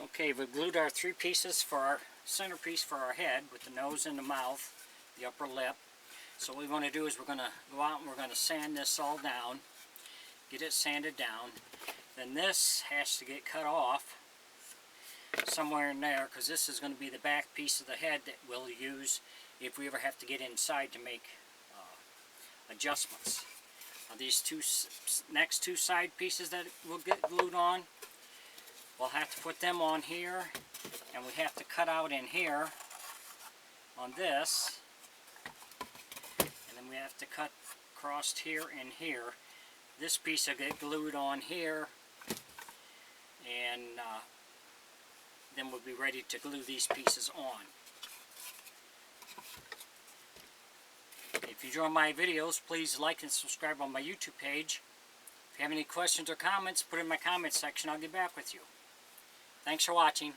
Okay, we've glued our three pieces for our centerpiece for our head with the nose and the mouth, the upper lip. So what we want to do is we're going to go out and we're going to sand this all down, get it sanded down. Then this has to get cut off somewhere in there, because this is going to be the back piece of the head that we'll use if we ever have to get inside to make adjustments. Now these next two side pieces that will get glued on, we'll have to put them on here, and we have to cut out in here on this, and then we have to cut across here and here. This piece will get glued on here, and then we'll be ready to glue these pieces on. If you enjoy my videos, please like and subscribe on my YouTube page. If you have any questions or comments, put it in my comment section. I'll get back with you. Thanks for watching.